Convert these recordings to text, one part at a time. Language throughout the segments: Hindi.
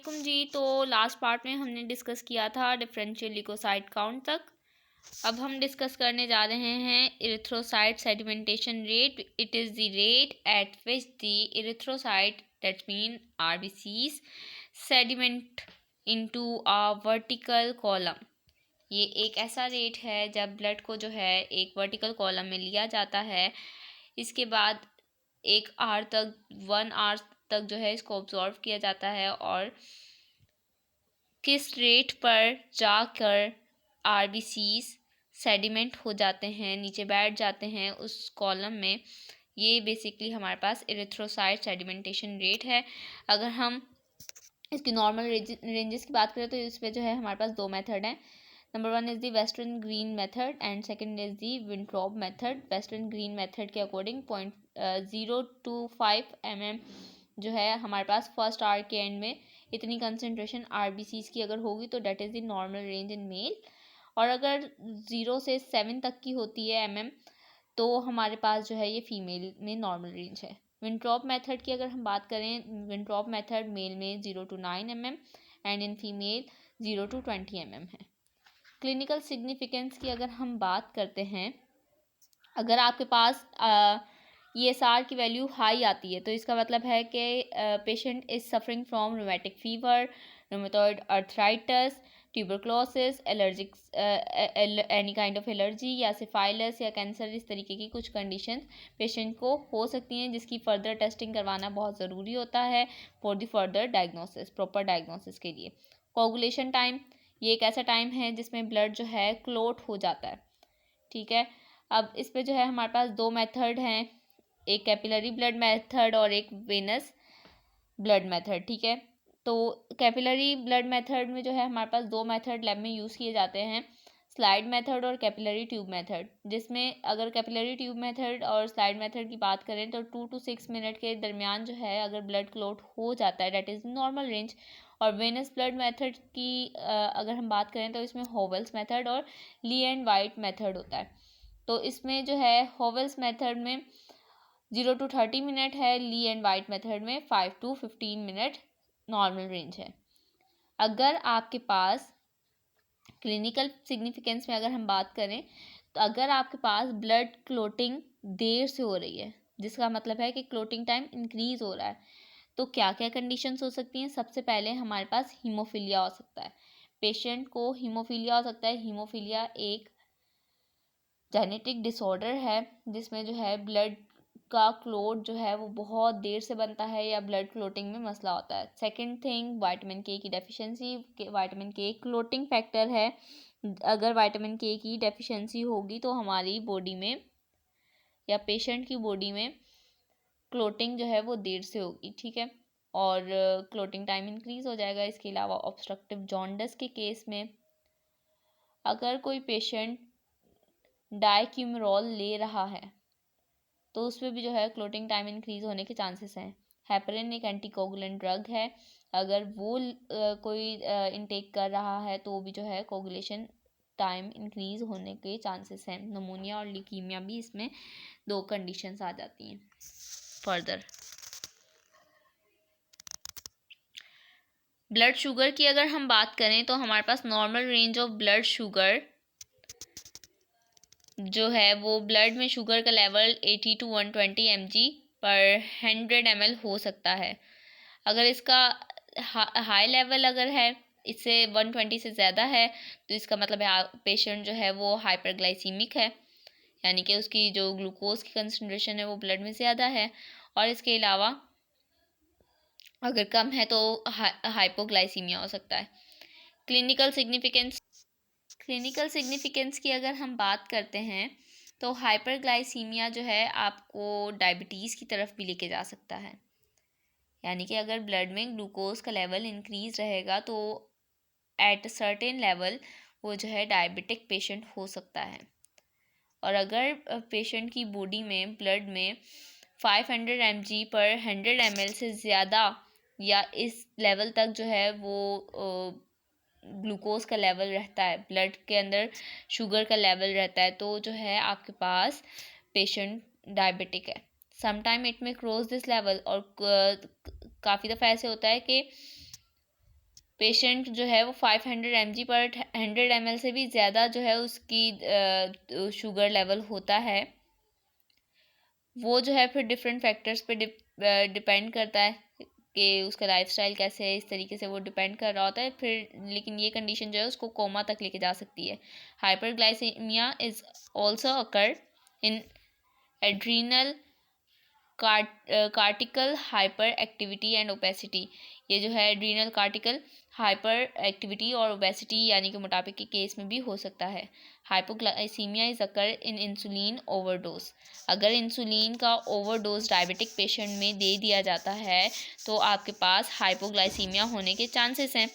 अस्सलामुअलैकुम जी। तो लास्ट पार्ट में हमने डिस्कस किया था डिफरेंशियल ल्यूकोसाइट काउंट तक। अब हम डिस्कस करने जा रहे हैं erythrocyte sedimentation rate. It is the rate at which the erythrocyte that mean RBCs sediment into a vertical column. ये एक ऐसा रेट है जब ब्लड को जो है एक वर्टिकल कॉलम में लिया जाता है। इसके बाद 1 आवर तक 1 आवर तक जो है इसको ऑब्जॉर्व किया जाता है और किस रेट पर जाकर आरबीसीज सेडिमेंट हो जाते हैं, नीचे बैठ जाते हैं उस कॉलम में, ये बेसिकली हमारे पास इरिथ्रोसाइट सेडिमेंटेशन रेट है। अगर हम इसकी नॉर्मल रेंजेस की बात करें तो इस पे जो है हमारे पास 2 मेथड हैं। Number 1 is the Westergren method and second is the Wintrobe method. Westergren method के अकॉर्डिंग 0.025 mm जो है हमारे पास फर्स्ट आवर के एंड में इतनी कंसनट्रेशन आरबीसीज की अगर होगी तो that is the normal range in male. और अगर 0 से 7 तक की होती है mm तो हमारे पास जो है ये फीमेल में नॉर्मल रेंज है। विंट्रॉप मेथड की अगर हम बात करें, विंट्रॉप मेथड मेल में 0 to 9 mm and in female 0 to 20 mm है। क्लिनिकल सिग्निफिकेंस की अगर हम बात करते हैं, अगर आपके पास ESR की वैल्यू हाई आती है तो इसका मतलब है कि patient is suffering from rheumatic fever, rheumatoid arthritis, tuberculosis, allergic any kind of allergy या सिफाइलस या कैंसर, इस तरीके की कुछ कंडीशंस पेशेंट को हो सकती हैं जिसकी फर्दर टेस्टिंग करवाना बहुत ज़रूरी होता है for the further diagnosis, proper diagnosis के लिए। कोगुलेशन टाइम, ये एक ऐसा टाइम है जिसमें ब्लड जो है क्लोट हो जाता है। ठीक है, अब इस पे जो है हमारे पास 2 मेथड हैं, एक कैपिलरी ब्लड मेथड और एक वेनस ब्लड मेथड। ठीक है, तो कैपिलरी ब्लड मेथड में जो है हमारे पास 2 मेथड लैब में यूज़ किए जाते हैं, स्लाइड मेथड और कैपिलरी ट्यूब मेथड। जिसमें अगर कैपिलरी ट्यूब मेथड और स्लाइड मेथड की बात करें तो 2 to 6 मिनट के दरमियान जो है अगर ब्लड क्लोट हो जाता है, डेट इज़ नॉर्मल रेंज। और वेनस ब्लड मेथड की अगर हम बात करें तो इसमें होवेल्स मेथड और ली एंड वाइट मेथड होता है। तो इसमें जो है होवेल्स मेथड में 0 to 30 मिनट है, ली एंड वाइट मेथड में 5 to 15 मिनट नॉर्मल रेंज है। अगर आपके पास क्लिनिकल सिग्निफिकेंस में अगर हम बात करें तो अगर आपके पास ब्लड क्लोटिंग देर से हो रही है, जिसका मतलब है कि क्लोटिंग टाइम इंक्रीज हो रहा है, तो क्या क्या कंडीशंस हो सकती हैं। सबसे पहले हमारे पास हीमोफीलिया हो सकता है, पेशेंट को हीमोफीलिया हो सकता है। हीमोफीलिया एक जेनेटिक डिसऑर्डर है जिसमें जो है ब्लड का क्लोट जो है वो बहुत देर से बनता है या ब्लड क्लोटिंग में मसला होता है। सेकंड थिंग, विटामिन के की डेफिशिएंसी। विटामिन के क्लोटिंग फैक्टर है, अगर विटामिन के की डेफिशिएंसी होगी तो हमारी बॉडी में या पेशेंट की बॉडी में क्लोटिंग जो है वो देर से होगी। ठीक है, और क्लोटिंग टाइम इंक्रीज हो जाएगा। इसके अलावा ऑब्स्ट्रक्टिव जॉन्डिस के केस में अगर कोई पेशेंट डाइक्यूमेरॉल ले रहा है तो उसमें भी जो है क्लोटिंग टाइम इंक्रीज होने के चांसेस हैं। हेपरिन एक एंटीकोगुलेंट ड्रग है, अगर वो कोई इनटेक कर रहा है तो भी जो है कोगुलेशन टाइम इंक्रीज होने के चांसेस हैं। नमूनिया और लीकीमिया भी इसमें 2 कंडीशंस आ जाती हैं फर्दर। ब्लड शुगर की अगर हम बात करें तो हमारे पास normal range of blood sugar जो है वो ब्लड में शुगर का लेवल 80 to 120 mg पर 100 ml हो सकता है। अगर इसका हाई लेवल अगर है, इससे 120 से ज़्यादा है, तो इसका मतलब है पेशेंट जो है वो हाइपरग्लाइसीमिक है, यानी कि उसकी जो ग्लूकोज की कंसनट्रेशन है वो ब्लड में ज़्यादा है। और इसके अलावा अगर कम है तो हाइपोग्लाइसीमिया हो सकता है। क्लिनिकल सिग्निफिकेंस की अगर हम बात करते हैं तो हाइपरग्लाइसीमिया जो है आपको डायबिटीज़ की तरफ भी लेके जा सकता है, यानी कि अगर ब्लड में ग्लूकोज का लेवल इंक्रीज रहेगा तो एट सर्टेन लेवल वो जो है डायबिटिक पेशेंट हो सकता है। और अगर पेशेंट की बॉडी में ब्लड में 500 mg पर 100 ml से ज़्यादा या इस लेवल तक जो है वो ग्लूकोज का लेवल रहता है, ब्लड के अंदर शुगर का लेवल रहता है, तो जो है आपके पास पेशेंट डायबिटिक है। समटाइम इट में क्रॉस दिस लेवल, और काफ़ी दफ़ा ऐसे होता है कि पेशेंट जो है वो 500 mg पर 100 ml से भी ज़्यादा जो है उसकी शुगर लेवल होता है, वो जो है फिर डिफरेंट फैक्टर्स पे डिपेंड करता है कि उसका लाइफस्टाइल कैसे है, इस तरीके से वो डिपेंड कर रहा होता है फिर। लेकिन ये कंडीशन जो है उसको कोमा तक लेके जा सकती है। Hyperglycemia is also occur in adrenal cortical hyper activity and obesity. ये जो है एड्रीनल कार्टिकल हाइपर एक्टिविटी और ओबेसिटी यानी कि मोटापे के केस में भी हो सकता है। Hypoglycaemia is occur in insulin overdose. अगर इंसुलिन का ओवरडोज डायबिटिक पेशेंट में दे दिया जाता है तो आपके पास हाइपोग्लाइसीमिया होने के चांसेस हैं।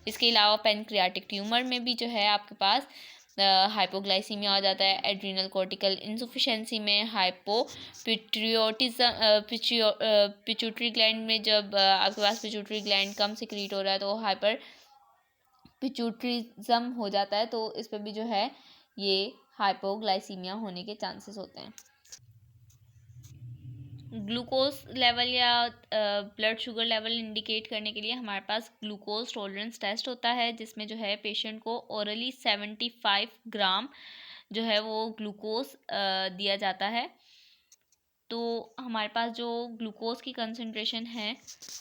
इसके अलावा पेनक्रियाटिक ट्यूमर में भी जो है आपके पास हाइपोग्लाइसीमिया आ जाता है। एड्रीनल कोर्टिकल इंसुफिशेंसी में पिट्यूटरी ग्लैंड में जब आपके पास पिट्यूटरी ग्लैंड कम सिक्रीट हो रहा है तो हाइपर पिट्यूटरिज्म हो जाता है, तो इस पर भी जो है ये हाइपोग्लाइसीमिया होने के चांसेस होते हैं। ग्लूकोज लेवल या ब्लड शुगर लेवल इंडिकेट करने के लिए हमारे पास ग्लूकोज टॉलरेंस टेस्ट होता है, जिसमें जो है पेशेंट को ओरली 75 ग्राम जो है वो ग्लूकोज दिया जाता है। तो हमारे पास जो ग्लूकोज की कंसंट्रेशन है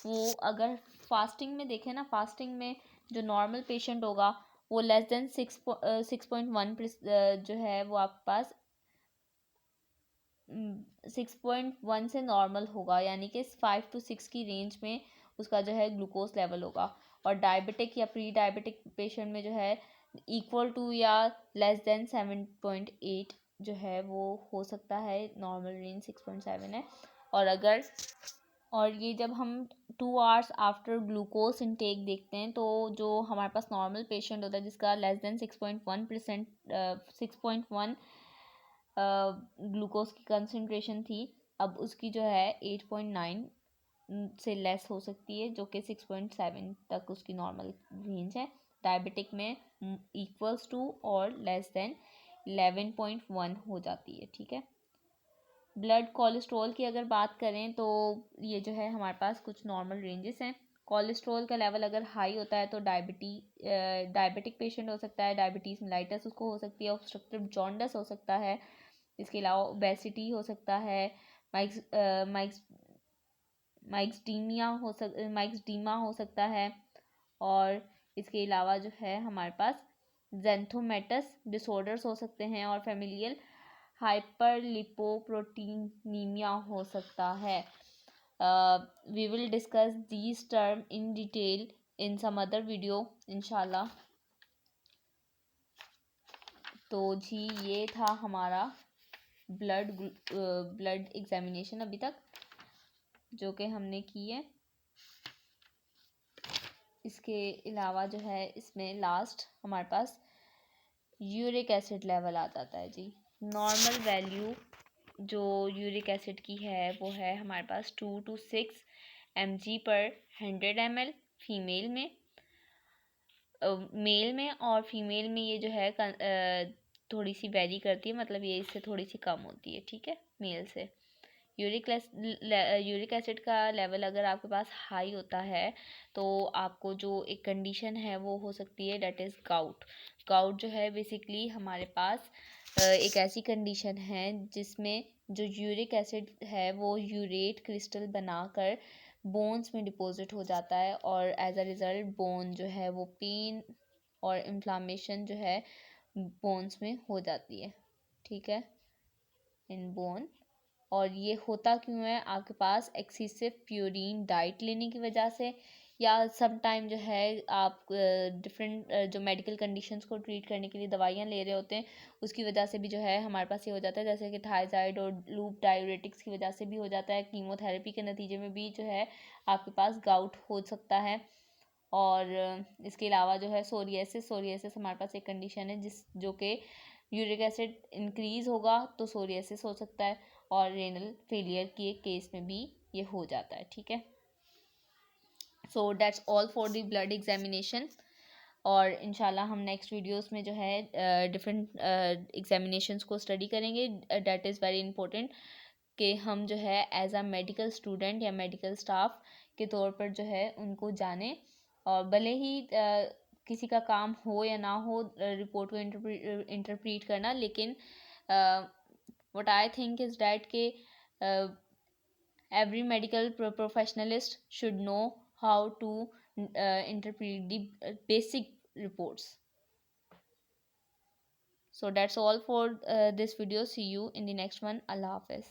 वो अगर फास्टिंग में देखें ना, फास्टिंग में जो नॉर्मल पेशेंट होगा वो लेस देन 6.1 जो है वो आपके पास 6.1 से नॉर्मल होगा, यानी कि 5 to 6 की रेंज में उसका जो है ग्लूकोज लेवल होगा। और डायबिटिक या प्री डायबिटिक पेशेंट में जो है इक्वल टू या लेस देन 7.8 जो है वो हो सकता है, नॉर्मल रेंज 6.7 है। और ये जब हम 2 आवर्स आफ्टर ग्लूकोज इनटेक देखते हैं तो जो हमारे पास नॉर्मल पेशेंट होता है जिसका लेस देन 6.1 ग्लूकोज की कंसंट्रेशन थी, अब उसकी जो है 8.9 से लेस हो सकती है, जो कि 6.7 तक उसकी नॉर्मल रेंज है। डायबिटिक में इक्वल्स टू और लेस देन 11.1 हो जाती है, ठीक है। ब्लड कोलेस्ट्रॉल की अगर बात करें तो ये जो है हमारे पास कुछ नॉर्मल रेंजेस हैं। कोलेस्ट्रॉल का लेवल अगर हाई होता है तो डायबिटिक पेशेंट हो सकता है, डायबिटीज़ मेलाइटस उसको हो सकती है, ऑब्स्ट्रक्टिव जॉन्डिस हो सकता है। इसके अलावा ओबेसिटी हो सकता है, माइक्सडीमा हो सकता है। और इसके अलावा जो है हमारे पास जेंथोमेटस डिसऑर्डर्स हो सकते हैं और फेमिलियल हाइपरलिपोप्रोटीनीमिया हो सकता है। We will discuss these term in detail in some other video इंशाल्लाह। तो जी ये था हमारा ब्लड एग्जामिनेशन अभी तक जो कि हमने की है। इसके अलावा जो है इसमें लास्ट हमारे पास यूरिक एसिड लेवल आ जाता है जी। नॉर्मल वैल्यू जो यूरिक एसिड की है वो है हमारे पास 2 to 6 mg पर 100 ml फीमेल में। मेल में और फीमेल में ये जो है थोड़ी सी वेरी करती है, मतलब ये इससे थोड़ी सी कम होती है, ठीक है, मेल से। यूरिक एसिड का लेवल अगर आपके पास हाई होता है तो आपको जो एक कंडीशन है वो हो सकती है, डेट इज़ गाउट। गाउट जो है बेसिकली हमारे पास एक ऐसी कंडीशन है जिसमें जो यूरिक एसिड है वो यूरेट क्रिस्टल बनाकर बोन्स में डिपॉजिट हो जाता है और एज अ रिज़ल्ट बोन जो है वो पेन और इन्फ्लामेशन जो है बोन्स में हो जाती है, ठीक है, इन बोन। और ये होता क्यों है, आपके पास एक्सेसिव प्योरीन डाइट लेने की वजह से, या सम टाइम जो है आप डिफरेंट जो मेडिकल कंडीशंस को ट्रीट करने के लिए दवाइयाँ ले रहे होते हैं उसकी वजह से भी जो है हमारे पास ये हो जाता है, जैसे कि थायराइड और लूप डायूरेटिक्स की वजह से भी हो जाता है। कीमोथेरेपी के नतीजे में भी जो है आपके पास गाउट हो सकता है। और इसके अलावा जो है सोरियासिस हमारे पास एक कंडीशन है जो कि यूरिक एसिड इंक्रीज़ होगा तो सोरियासिस हो सकता है और रेनल फेलियर के केस में भी ये हो जाता है, ठीक है। So that's all for the blood examination. और इंशाल्लाह हम नेक्स्ट वीडियोस में जो है डिफरेंट एग्जामिनेशंस को स्टडी करेंगे। दैट इज़ वेरी इंपॉर्टेंट कि हम जो है एज अ मेडिकल स्टूडेंट या मेडिकल स्टाफ के तौर पर जो है उनको जानें और भले ही किसी का काम हो या ना हो रिपोर्ट को इंटरप्रीट करना, लेकिन what I think is that के every medical professionalist should know how to interpret the basic reports. So that's all for this video. See you in the next one. Allah Hafiz.